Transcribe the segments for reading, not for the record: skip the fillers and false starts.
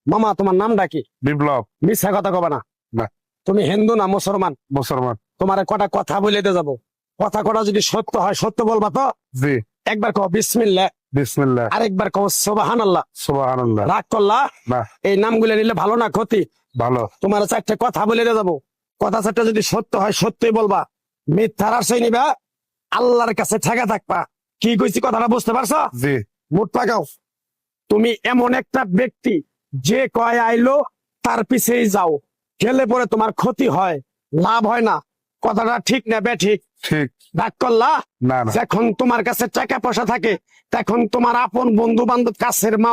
মামা তোমার নামটা কি? বিপ্লব। মিথ্যা কথা কবা না। না। তুমি হিন্দু না মুসলমান? মুসলমান। তোমার কটা কথা বলে দিয়ে যাবো, কথা কটা যদি সত্য হয় সত্য বলবা তো? জি। একবার কও বিসমিল্লাহ, বিসমিল্লাহ, আরেকবার কও সুবহানাল্লাহ। সুবহানাল্লাহ। রাগ করলা? না, এই নামগুলো নিলে ভালো না ক্ষতি? ভালো। তোমার চারটে কথা বলে দিয়ে যাবো, কথা চারটা যদি সত্য হয় সত্যই বলবা, মিথ্যার আশ্রয় নিবা, আল্লাহর কাছে ঠেকা থাকবা। কি কইছি কথাটা বুঝতে পারছো? জি। মুখ পাকাও। তুমি এমন একটা ব্যক্তি যে কয় আইলো তার পিছেই যাও, গেলে পরে তোমার ক্ষতি হয়, লাভ হয় না। কথাটা ঠিক না বে ঠিক? ঠিক। রাগ করলা? না না। যখন তোমার কাছে টাকা পয়সা থাকে তখন তোমার আপন বন্ধু বান্ধব, কাছের মা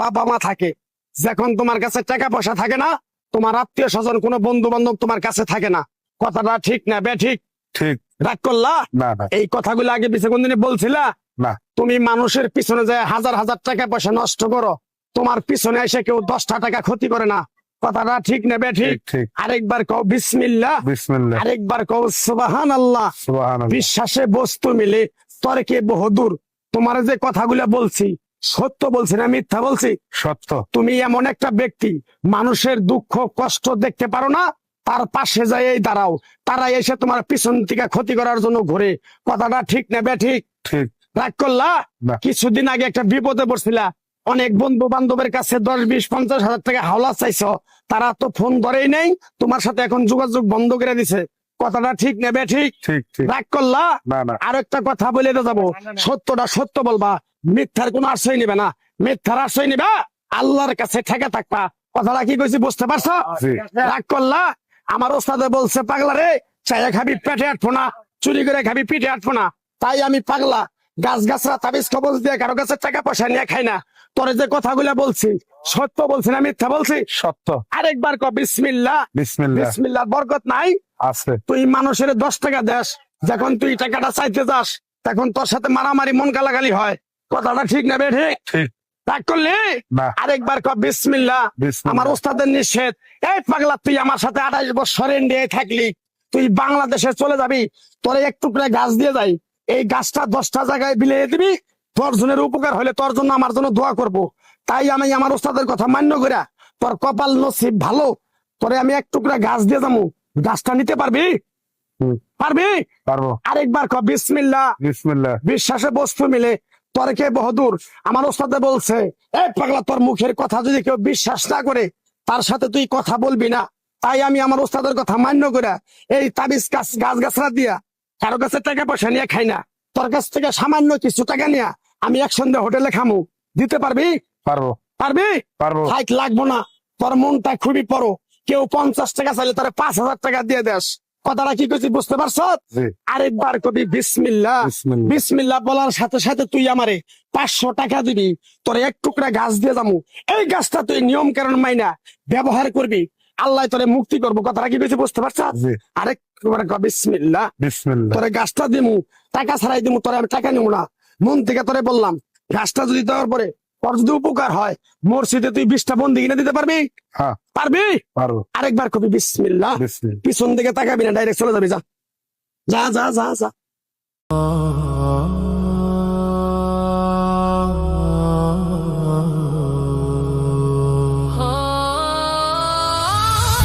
বাবা মা থাকে। যখন তোমার কাছে টাকা পয়সা থাকে না, তোমার আত্মীয় স্বজন কোনো বন্ধু বান্ধব তোমার কাছে থাকে না। কথাটা ঠিক না বে ঠিক? ঠিক। রাগ করলা? না না। এই কথাগুলো আগে পিছে কোনদিন বলছিলা? না। তুমি মানুষের পিছনে যায় হাজার হাজার টাকা পয়সা নষ্ট করো, তোমার পিছনে এসে কেউ 10টা টাকা ক্ষতি করে না। কথাটা ঠিক নেবে ঠিক? ঠিক। আরেকবার কও বিসমিল্লাহ, বিসমিল্লাহ, আরেকবার কও সুবহানাল্লাহ। সুবহানাল্লাহ। বিশ্বাসে বস্তু মিলে তর্কে বহুদূর। তোমার যে কথাগুলো বলছি সত্য বলছি না মিথ্যা বলছি? সত্য। তুমি এমন একটা ব্যক্তি, মানুষের দুঃখ কষ্ট দেখতে পারো না, তার পাশে যাই দাঁড়াও, তারা এসে তোমার পিছন থেকে ক্ষতি করার জন্য ঘুরে। কথাটা ঠিক নেবে ঠিক? ঠিক। রাগ করলা? না। কিছুদিন আগে একটা বিপদে পড়ছিলা, অনেক বন্ধু বান্ধবের কাছে 10, 20, 50 হাজার টাকা হাওলা চাইছো, তারা তো ফোন ধরেই নেই, তোমার সাথে এখন যোগাযোগ বন্ধ করে দিছে। কথাটা ঠিক নেবে ঠিক? ঠিক। ঠিক। রাগ করলা? না না। আর একটা কথা বলে যাবো, সত্যটা সত্য বলবা, মিথ্যার কোনো আশ্রয় নিবে না। মিথ্যার আশ্রয় নিবা, আল্লাহর কাছে ঠেকে থাকবা। কথাটা কি কইছি বুঝতে পারছো? জি। রাগ করলা? আমার ওস্তাদে বলছে পাগলা রে, চাইয়া খাবি পেটে আটবো না, চুরি করে খাবি পিঠে আটবো না। তাই আমি পাগলা, গাছ গাছরা তাবিজ কবজ দিয়ে কারো কাছে টাকা পয়সা নিয়ে খাই না। তোরে যে কথাগুলো বলছি সত্য বলছি না মিথ্যা বলছি? সত্য। আরেকবার ক বিসমিল্লাহ। বিসমিল্লাহ। বিসমিল্লাহ বরকত নাই? আছে। তুই মানুষের 10 টাকা দেস, যখন তুই টাকাটা চাইতে যাস তখন তোর সাথে মারামারি মন গালাগালি হয়। কথাটা ঠিক না বে ঠিক? ঠিক। রাগ করলি? না। আরেকবার ক বিসমিল্লাহ। বিসমিল্লাহ। আমার ওস্তাদের নিষেধ। এই পাগলা, তুই আমার সাথে 28 বছর ইন্ডিয়ায় থাকলি, তুই বাংলাদেশে চলে যাবি, তোরে এক টুকরা গাছ দিয়ে যাই, এই গাছটা 10টা জায়গায় বিলিয়ে দিবি, তোর জনের উপকার হলে তোর জন্য আমার জন্য দোয়া করব। তাই আমি আমার ওস্তাদের কথা মান্য করা, তোর কপাল নসিব ভালো, তোরে আমি এক টুকরা গাছ দিয়ে যাবো, গাছটা নিতে পারবি? পারবি? পারবো। আরেকবার ক বিসমিল্লাহ। বিসমিল্লাহ। বিশ্বাসে বস্তু মিলে তর্কে বহুদূর। আমার ওস্তাদে বলছে, এই পাগলা, তোর মুখের কথা যদি কেউ বিশ্বাস না করে তার সাথে তুই কথা বলবি না। তাই আমি আমার ওস্তাদের কথা মান্য করে এই তাবিজ গাছ গাছরা দিয়া কারো কাছে টাকা পয়সা নিয়ে খাই না, তোর কাছ থেকে সামান্য কিছু টাকা নিয়ে আমি একসঙ্গে হোটেলে খামু। দিতে পারবি? পারবো। পারবি? পারবো। হাইট লাগবো না, তোর মনটা খুবই বড়। কেউ 50 টাকা চাইলে তার 5,000 টাকা দিয়ে দেস। কথাটা কি করছি বুঝতে পারছ? জি। আরেকবার কবি বিসমিল্লাহ। বিসমিল্লাহ। বিসমিল্লাহ বলার সাথে সাথে তুই আমারে 500 টাকা দিবি, তোর এক টুকরা গাছ দিয়ে যাবো। এই গাছটা তুই নিয়ম কারণ মাইনা ব্যবহার করবি, আল্লাহ তোরে মুক্তি করবো। কথাটা কি কইছি বুঝতে পারছ? জি। আরেকবার ক বিসমিল্লাহ। বিসমিল্লাহ। তোরে গাছটা দিমু, টাকা ছাড়াই দিমু, তোরে আমি টাকা নিবো না, মন থেকে তোরে বললাম। গাছটা যদি দেওয়ার পরে তোর যদি উপকার হয়, মসজিদে তুই 20টা বন্দি কিনে দিতে পারবি? হ্যাঁ। পারবি? পারবো। আরেকবার কবি বিসমিল্লাহ। বিসমিল্লাহ। পিছন দিকে তাকাবি না, ডাইরেক্ট চলে যাবি। যা যা যা যা যা।